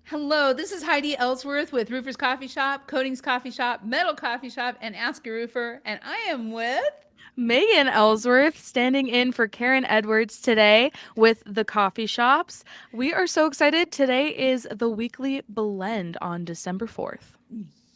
Hello, this is Heidi Ellsworth with Roofers Coffee Shop, Coatings Coffee Shop, Metal Coffee Shop, and Ask a Roofer. And I am with. Megan Ellsworth standing in for Karen Edwards today with the coffee shops. We are so excited. Today is the weekly blend on December 4th.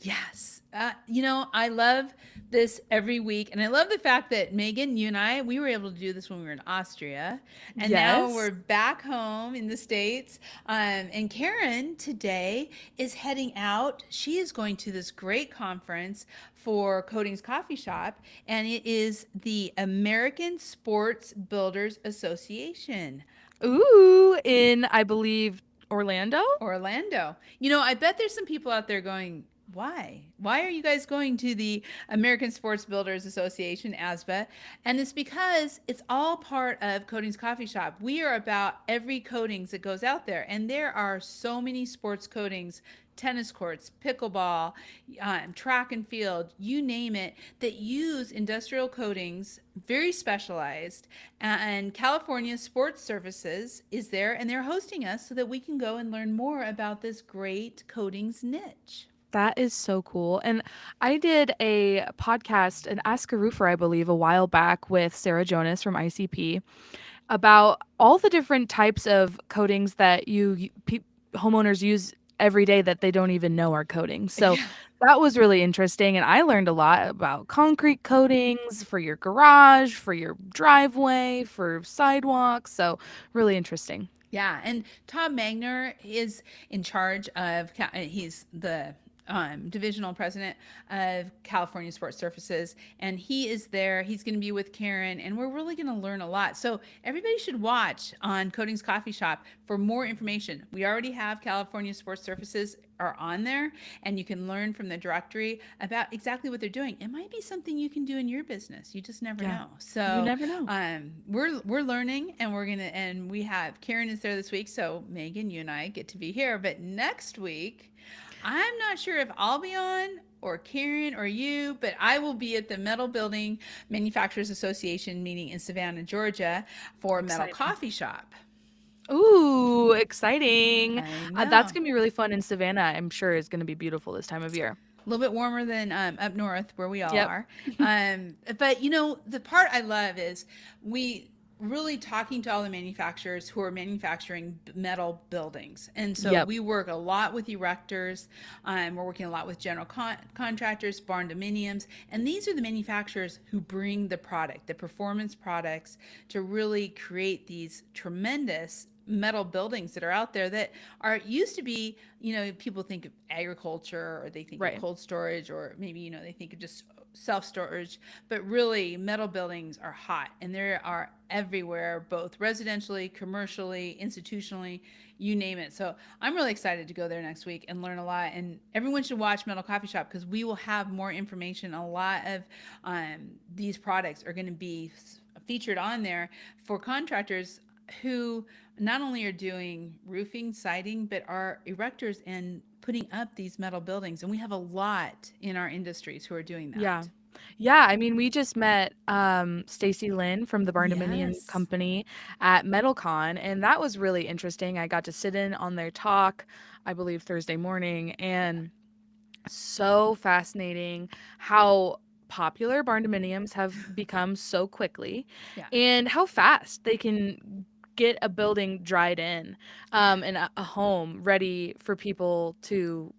Yes. I love this every week. And I love the fact that Megan, you and I, we were able to do this when we were in Austria. And now Yes. we're back home in the States. And Karen today is heading out. She is going to this great conference for Coatings Coffee Shop. And it is the American Sports Builders Association. Ooh, in, I believe, Orlando? Orlando. I bet there's some people out there going, why? Why are you guys going to the American Sports Builders Association, ASBA? And it's because it's all part of Coatings Coffee Shop. We are about every coatings that goes out there. And there are so many sports coatings, tennis courts, pickleball, track and field, you name it, that use industrial coatings, very specialized. And California Sports Services is there, and they're hosting us so that we can go and learn more about this great coatings niche. That is so cool. And I did a podcast, an Ask a Roofer, I believe, a while back with Sarah Jonas from ICP about all the different types of coatings that homeowners use every day that they don't even know are coatings. So Yeah. that was really interesting, and I learned a lot about concrete coatings for your garage, for your driveway, for sidewalks. So really interesting. Yeah, and Tom Magner is in charge of, he's the divisional president of California Sports Surfaces, and he is there. He's going to be with Karen, and we're really going to learn a lot. So everybody should watch on Coatings Coffee Shop for more information. We already have California Sports Surfaces are on there, and you can learn from the directory about exactly what they're doing. It might be something you can do in your business. You just never Yeah. know. You So never know. we're learning, and we have Karen is there this week. So Megan, you and I get to be here, but next week I'm not sure if I'll be on or Karen or you, but I will be at the Metal Building Manufacturers Association meeting in Savannah, Georgia for Metal Exciting. Coffee Shop. Ooh, exciting. I That's know. going to be really fun in Savannah. I'm sure it's going to be beautiful this time of year. A little bit warmer than up north where we all Yep. are. But the part I love is we really talking to all the manufacturers who are manufacturing metal buildings. And so Yep. we work a lot with erectors. We're working a lot with general contractors, barn dominiums. And these are the manufacturers who bring the product, the performance products, to really create these tremendous metal buildings that are out there that are used to be, people think of agriculture or they think of Right. cold storage or maybe, they think of just self storage, but really metal buildings are hot and they are everywhere, both residentially, commercially, institutionally, you name it. So I'm really excited to go there next week and learn a lot. And everyone should watch Metal Coffee Shop because we will have more information. A lot of these products are going to be featured on there for contractors who not only are doing roofing, siding, but are erectors and putting up these metal buildings. And we have a lot in our industries who are doing Yeah. that. Yeah, I mean, we just met Stacy Lynn from the Barn Dominion Yes. Company at MetalCon, and that was really interesting. I got to sit in on their talk, I believe Thursday morning, and so fascinating how popular barn dominiums have become so quickly Yeah. and how fast they can get a building dried in and a home ready for people to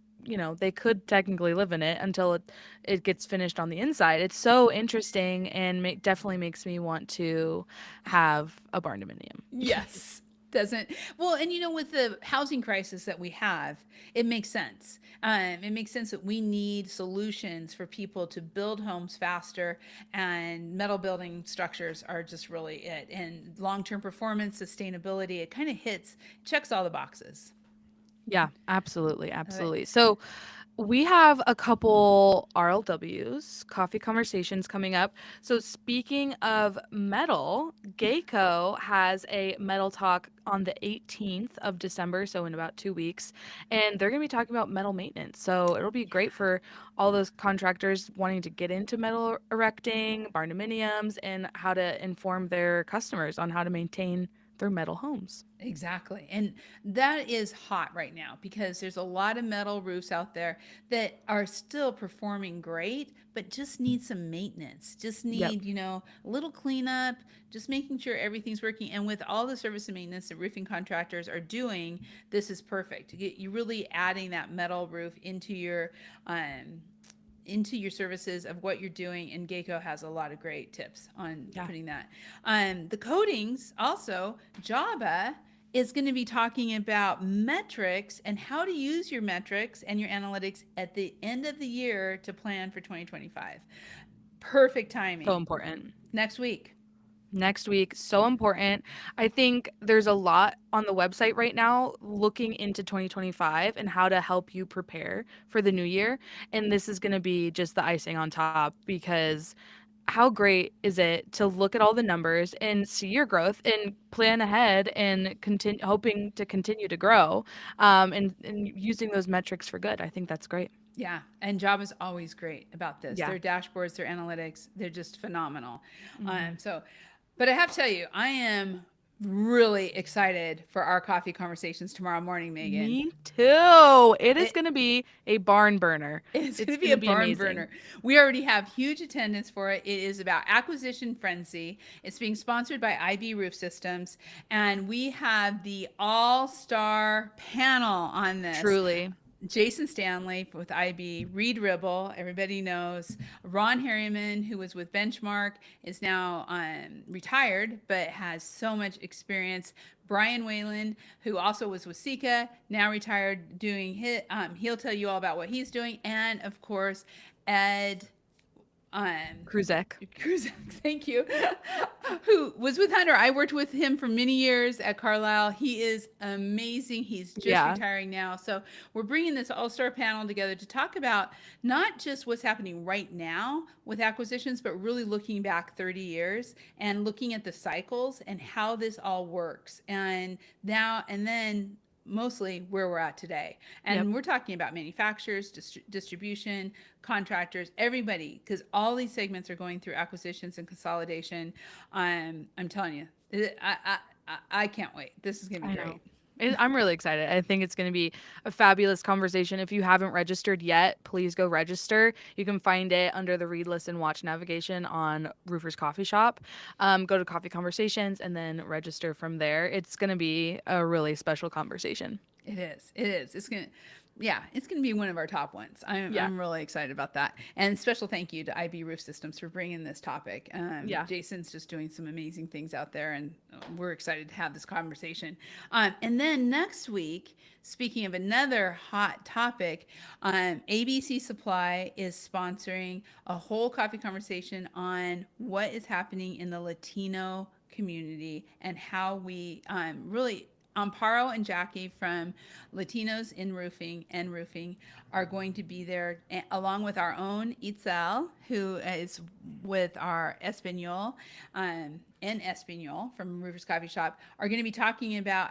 they could technically live in it until it gets finished on the inside. It's so interesting and definitely makes me want to have a barn dominium. Yes. Doesn't well, and with the housing crisis that we have, it makes sense. It makes sense that we need solutions for people to build homes faster, and metal building structures are just really it. And long-term performance, sustainability, it kind of checks all the boxes. Yeah, absolutely, Uh, absolutely. So we have a couple RLWs, coffee conversations coming up. So speaking of metal, Geico has a metal talk on the 18th of December, so in about 2 weeks, and they're going to be talking about metal maintenance. So it'll be great for all those contractors wanting to get into metal erecting, barndominiums, and how to inform their customers on how to maintain their metal homes. Exactly. And that is hot right now because there's a lot of metal roofs out there that are still performing great, but just need some maintenance. Just Yep. need, a little cleanup, just making sure everything's working. And with all the service and maintenance that roofing contractors are doing, this is perfect. You're really adding that metal roof um, into your services of what you're doing, and Geico has a lot of great tips on Yeah. putting that. The coatings also, Java is going to be talking about metrics and how to use your metrics and your analytics at the end of the year to plan for 2025. Perfect So timing. important. Next week. Next week, so important. I think there's a lot on the website right now looking into 2025 and how to help you prepare for the new year. And this is going to be just the icing on top because how great is it to look at all the numbers and see your growth and plan ahead and continue hoping to continue to grow, and using those metrics for good. I think that's great. Yeah, and Java's always great about this. Yeah. Their dashboards, their analytics, they're just phenomenal. Hmm. So, but I have to tell you, I am really excited for our coffee conversations tomorrow morning, Megan. Me too. It is It, going to be a barn burner. it's It's going to be going to a be barn amazing. burner. We already have huge attendance for it. It is about acquisition frenzy. It's being sponsored by IB Roof Systems, and we have the all-star panel on this. Truly. Jason Stanley with IB, Reed Ribble, everybody knows. Ron Harriman, who was with Benchmark, is now retired but has so much experience. Brian Wayland, who also was with Sika, now retired, doing his, he'll tell you all about what he's doing. And of course, Ed um, Kruzek. Cruz, thank you, who was with Hunter. I worked with him for many years at Carlisle. He is amazing. He's just Yeah. retiring now. So we're bringing this all-star panel together to talk about not just what's happening right now with acquisitions, but really looking back 30 years and looking at the cycles and how this all works. And now and then mostly where we're at today. Yep. And we're talking about manufacturers, distribution, contractors, everybody, because all these segments are going through acquisitions and consolidation. I'm telling you, I can't wait. This is going to be I know. great. I'm really excited. I think it's going to be a fabulous conversation. If you haven't registered yet, please go register. You can find it under the Read, Listen, Watch navigation on Roofer's Coffee Shop. Go to Coffee Conversations and then register from there. It's going to be a really special conversation. It is. It is. It's gonna, yeah, it's gonna be one of our top ones. Yeah. I'm really excited about that. And special thank you to IB Roof Systems for bringing this topic. Yeah. Jason's just doing some amazing things out there, and we're excited to have this conversation. And then next week, speaking of another hot topic, ABC Supply is sponsoring a whole coffee conversation on what is happening in the Latino community and how we really Amparo and Jackie from Latinos in Roofing and Roofing are going to be there, along with our own Itzel, who is with our Espanol and Espanol from Roofers Coffee Shop, are going to be talking about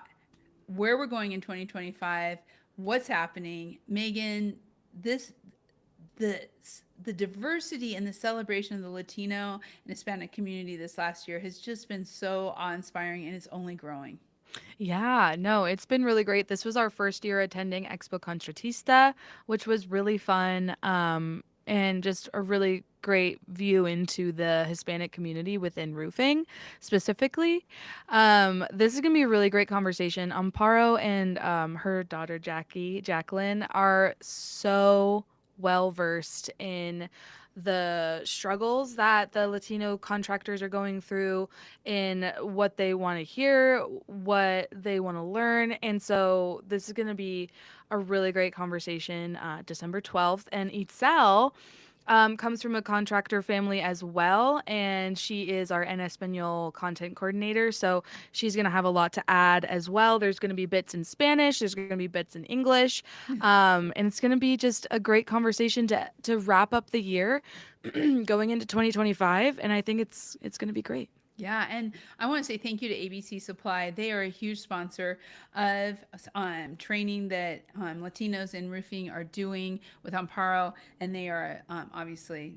where we're going in 2025, what's happening. Megan, this the the diversity and the celebration of the Latino and Hispanic community this last year has just been so awe-inspiring, and it's only growing. Yeah, no, it's been really great. This was our first year attending Expo Contratista, which was really fun, and just a really great view into the Hispanic community within roofing specifically. This is going to be a really great conversation. Amparo and her daughter Jacqueline, are so well versed in the struggles that the Latino contractors are going through, in what they want to hear, what they want to learn. And so this is going to be a really great conversation, December 12th. And Itzel comes from a contractor family as well, and she is our En Espanol content coordinator. So she's going to have a lot to add as well. There's going to be bits in Spanish, there's going to be bits in English, and it's going to be just a great conversation to wrap up the year going into 2025. And I think it's going to be great. Yeah, and I want to say thank you to ABC Supply. They are a huge sponsor of training that Latinos in roofing are doing with Amparo, and they are obviously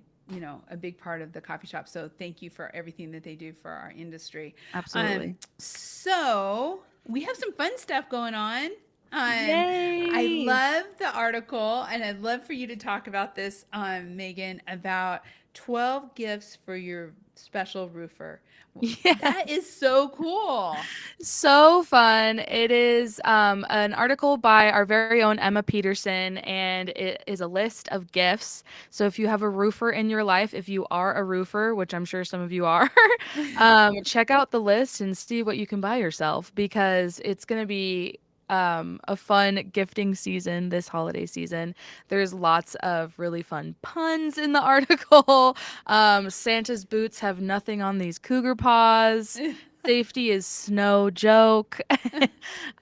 a big part of the coffee shop. So thank you for everything that they do for our industry. Absolutely. So we have some fun stuff going on. I Yay! love the article, and I'd love for you to talk about this, Megan, about 12 gifts for your special roofer. That Yes. is so cool. So fun. It is an article by our very own Emma Peterson, and it is a list of gifts. So if you have a roofer in your life, if you are a roofer, which I'm sure some of you are, check out the list and see what you can buy yourself because it's going to be a fun gifting season this holiday season. There's lots of really fun puns in the article. Santa's boots have nothing on these cougar paws. Safety is no joke.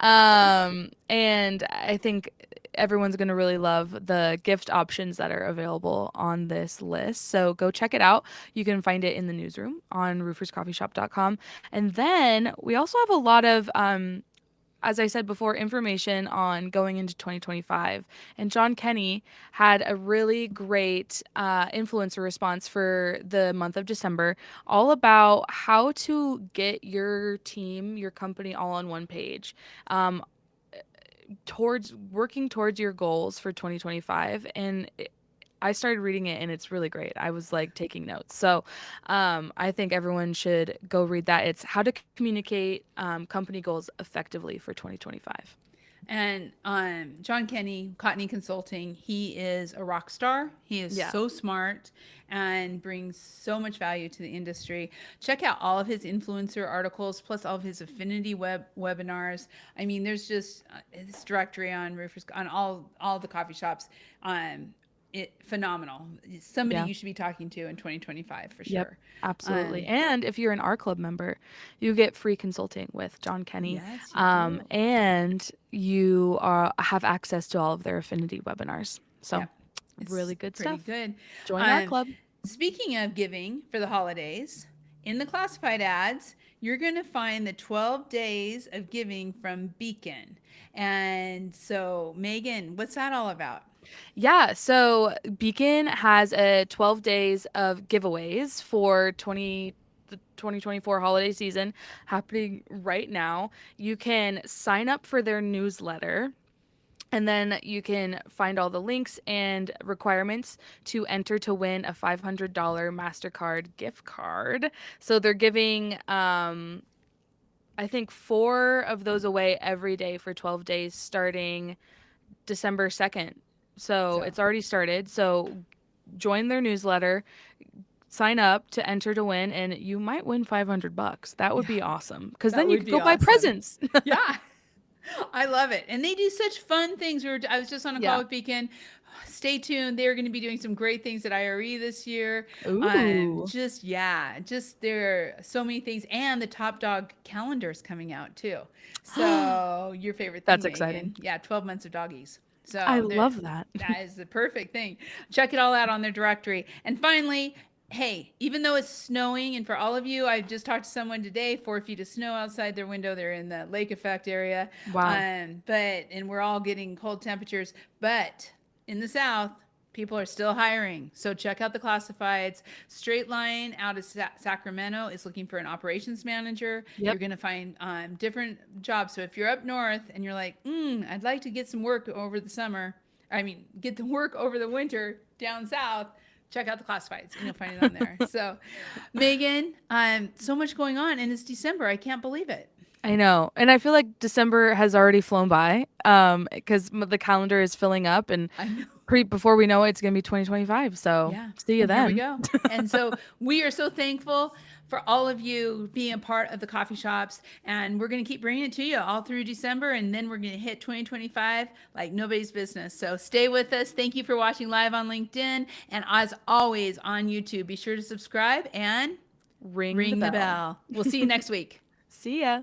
And I think everyone's going to really love the gift options that are available on this list. So go check it out. You can find it in the newsroom on rooferscoffeeshop.com. And then we also have a lot of as I said before, information on going into 2025. And John Kenny had a really great influencer response for the month of December, all about how to get your team, your company all on one page. Towards working towards your goals for 2025. And I started reading it and it's really great. I was like taking notes. So I think everyone should go read that. It's how to communicate company goals effectively for 2025. And John Kenny, Cottney Consulting, he is a rock star. He is Yeah. so smart and brings so much value to the industry. Check out all of his influencer articles, plus all of his affinity webinars. I mean, there's just this directory on Roofers on all the coffee shops. Phenomenal. Somebody Yeah. you should be talking to in 2025 for Yep. sure. Absolutely. Um, And if you're an R Club member, you get free consulting with John Kenny. yes, you do. And you have access to all of their affinity webinars. So Yep, it's really good pretty stuff. good. Join our Um, club. Speaking of giving for the holidays, in the classified ads, you're going to find the 12 days of giving from Beacon. And so, Megan, what's that all about? Yeah, so Beacon has a 12 days of giveaways for the 2024 holiday season happening right now. You can sign up for their newsletter and then you can find all the links and requirements to enter to win a $500 MasterCard gift card. So they're giving I think 4 of those away every day for 12 days starting December 2nd. So So, it's already started. So join their newsletter, sign up to enter to win, and you might win $500. That would yeah, be awesome because that then you would could be go buy awesome. presents. Yeah. I love it. And they do such fun things. I was just on a call Yeah. with Beacon. Stay tuned. They're going to be doing some great things at IRE this year. Ooh. Just there are so many things. And the Top Dog calendar is coming out too. So your favorite thing, That's Megan. exciting. Yeah, 12 months of doggies. I So love that. that is the perfect thing. Check it all out on their directory. And finally, hey, even though it's snowing, and for all of you, I just talked to someone today, 4 feet of snow outside their window. They're in the lake effect area. Wow. And we're all getting cold temperatures. But in the South, people are still hiring. So check out the classifieds. Straight Line out of Sacramento is looking for an operations manager. You're Yep. going to find different jobs. So if you're up north and you're like, I'd like to get some work over the summer, get the work over the winter down south, check out the classifieds and you'll find it on there. So, Megan, so much going on, and it's December. I can't believe it. I know. And I feel like December has already flown by because the calendar is filling up and I know. before we know it, it's going to be 2025. So Yeah. see you And here we then. go. And so we are so thankful for all of you being a part of the coffee shops. And we're going to keep bringing it to you all through December. And then we're going to hit 2025 like nobody's business. So stay with us. Thank you for watching live on LinkedIn. And as always on YouTube, be sure to subscribe and Ring the ring the bell. bell. We'll see you next week. See ya.